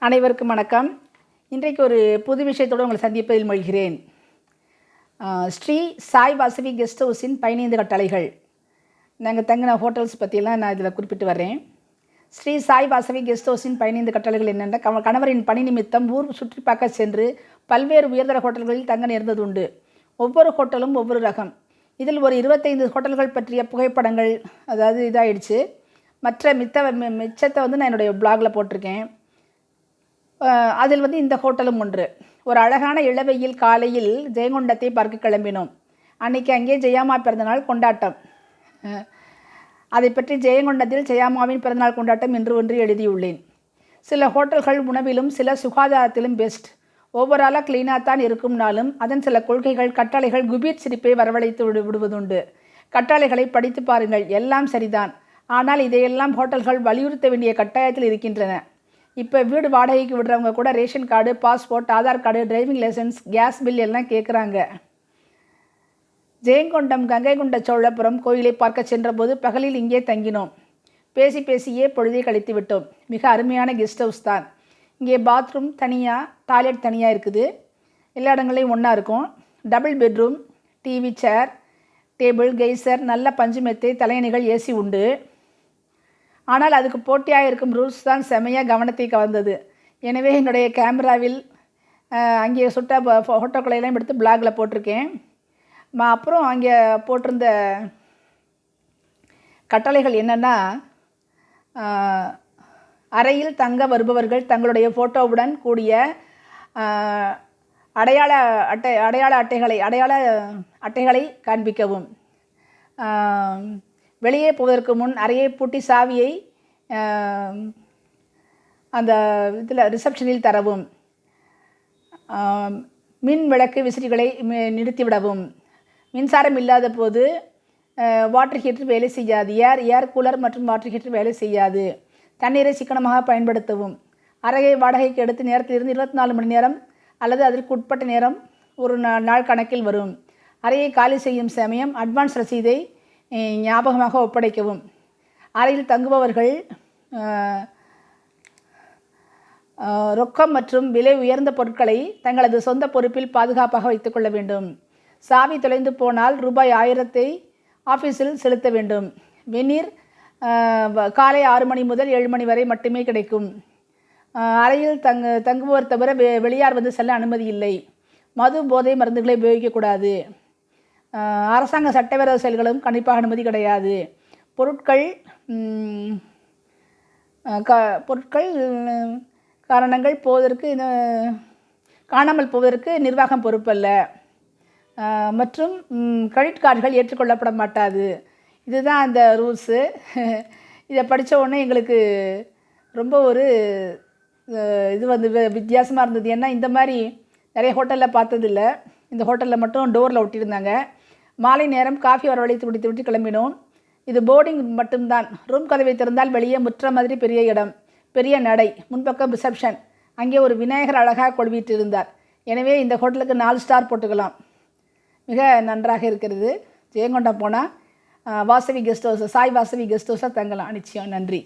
அனைவருக்கும் வணக்கம். இன்றைக்கு ஒரு புது விஷயத்தோடு உங்களை சந்திப்பதில் மகிழ்கிறேன். ஸ்ரீ சாய் வாசவி கெஸ்ட் ஹவுஸின் 15 கட்டளைகள். நாங்கள் தங்கின ஹோட்டல்ஸ் பற்றியெல்லாம் நான் இதில் குறிப்பிட்டு வர்றேன். ஸ்ரீ சாய் வாசவி கெஸ்ட் ஹவுஸின் 15 கட்டளைகள் என்னென்ன? கணவரின் பணி நிமித்தம் ஊர் சுற்றி பார்க்க சென்று பல்வேறு உயர்தர ஹோட்டல்களில் தங்க நேர்ந்தது உண்டு. ஒவ்வொரு ஹோட்டலும் ஒவ்வொரு ரகம். இதில் ஒரு 25 ஹோட்டல்கள் பற்றிய புகைப்படங்கள் இதாகிடுச்சு. மிச்சத்தை நான் என்னுடைய பிளாகில் போட்டிருக்கேன். அதில் இந்த ஹோட்டலும் ஒன்று. ஒரு அழகான இளவெயில் காலையில் ஜெயங்கொண்டத்தை பார்க்க கிளம்பினோம். அன்றைக்கி அங்கே ஜெயாமா பிறந்தநாள் கொண்டாட்டம். அதை பற்றி ஜெயங்கொண்டத்தில் ஜெயாமாவின் பிறந்தநாள் கொண்டாட்டம் என்று ஒன்று எழுதியுள்ளேன். சில ஹோட்டல்கள் உணவிலும் சில சுகாதாரத்திலும் பெஸ்ட். ஓவராலாக க்ளீனாக தான் இருக்கும்னாலும் அதன் சில கொள்கைகள் கட்டளைகள் குபீர் சிரிப்பை வரவழைத்து விடுவதுண்டு. கட்டளைகளை படித்து பாருங்கள், எல்லாம் சரிதான். ஆனால் இதையெல்லாம் ஹோட்டல்கள் வலியுறுத்த வேண்டிய கட்டாயத்தில் இருக்கின்றன. இப்போ வீடு வாடகைக்கு விடுறவங்க கூட ration card, passport, Aadhaar card, driving license, gas bill எல்லாம் கேட்குறாங்க. ஜெயங்கொண்டம் கங்கை கொண்ட சோழபுரம் கோயிலை பார்க்க சென்றபோது பகலில் இங்கே தங்கினோம். பேசியே பொழுதை கழித்து விட்டோம். மிக அருமையான கெஸ்ட் ஹவுஸ் தான். இங்கே பாத்ரூம் தனியாக, டாய்லெட் தனியாக இருக்குது. எல்லா இடங்களையும் ஒன்றா இருக்கும். டபுள் பெட்ரூம், டிவி, சேர், டேபிள், கெய்சர், நல்ல பஞ்சு மெத்தை, தலையணிகள், ஏசி உண்டு. ஆனால் அதுக்கு போட்டியாக இருக்கும் ரூல்ஸ் தான் செமையாக கவனத்தை கவர்ந்தது. எனவே என்னுடைய கேமராவில் அங்கே சுட்ட ஃபோட்டோக்களையெல்லாம் எடுத்து பிளாகில் போட்டிருக்கேன். அப்புறம் அங்கே போட்டிருந்த கட்டளைகள் என்னென்னா, அறையில் தங்க வருபவர்கள் தங்களுடைய ஃபோட்டோவுடன் கூடிய அடையாள அட்டைகளை காண்பிக்கவும். வெளியே போவதற்கு முன் அறையை பூட்டி சாவியை அந்த ரிசப்ஷனில் தரவும். மின் விளக்கு விசிறிகளை நிறுத்திவிடவும். மின்சாரம் இல்லாத போது வாட்டர் ஹீட்டர் வேலை செய்யாது. ஏர் கூலர் மற்றும் வாட்டர் ஹீட்டர் வேலை செய்யாது. தண்ணீரை சிக்கனமாக பயன்படுத்தவும். அறையை வாடகைக்கு எடுத்து நேரத்திலிருந்து 24 மணி நேரம் அல்லது அதற்கு உட்பட்ட நேரம் ஒரு நாள் கணக்கில் வரும். அறையை காலி செய்யும் சமயம் அட்வான்ஸ் ரசீதை ஞாபகமாக ஒப்படைக்கவும். அறையில் தங்குபவர்கள் ரொக்கம் மற்றும் விலை உயர்ந்த பொருட்களை தங்களது சொந்த பொறுப்பில் பாதுகாப்பாக வைத்துக்கொள்ள வேண்டும். சாவி தொலைந்து போனால் ரூபாய் 1000 ஆஃபீஸில் செலுத்த வேண்டும். வெந்நீர் காலை 6 மணி முதல் 7 மணி வரை மட்டுமே கிடைக்கும். அறையில் தங்குபவர் தவிர வெளியார் செல்ல அனுமதி இல்லை. மது போதை மருந்துகளை உபயோகிக்கக்கூடாது. அரசாங்க சட்டவிரோத செயல்களும் கண்டிப்பாக அனுமதி கிடையாது. பொருட்கள் காரணங்கள் காணாமல் போவதற்கு நிர்வாகம் பொறுப்பல்ல. மற்றும் கிரெடிட் கார்டுகள் ஏற்றுக்கொள்ளப்பட மாட்டாது. இதுதான் அந்த ரூல்ஸு. இதை படித்த உடனே எங்களுக்கு ரொம்ப ஒரு வித்தியாசமாக இருந்தது. ஏன்னா இந்த மாதிரி நிறைய ஹோட்டலில் பார்த்ததில்லை. இந்த ஹோட்டலில் மட்டும் டோரில் ஒட்டியிருந்தாங்க. மாலை நேரம் காஃபி வரவழைத்து விட்டு கிளம்பினோம். இது போர்டிங் மட்டும்தான். ரூம் கதவை திறந்தால் வெளியே முற்ற மாதிரி பெரிய இடம், பெரிய நடை, முன்பக்கம் ரிசப்ஷன். அங்கே ஒரு விநாயகர் அழகாக கொழுவிட்டு இருந்தார். எனவே இந்த ஹோட்டலுக்கு 4 ஸ்டார் போட்டுக்கலாம். மிக நன்றாக இருக்கிறது. ஜெயங்கொண்டம் போனால் Vasavi guest house, Sai Vasavi guest ஹவுஸாக தங்கலாம். நிச்சயம். நன்றி.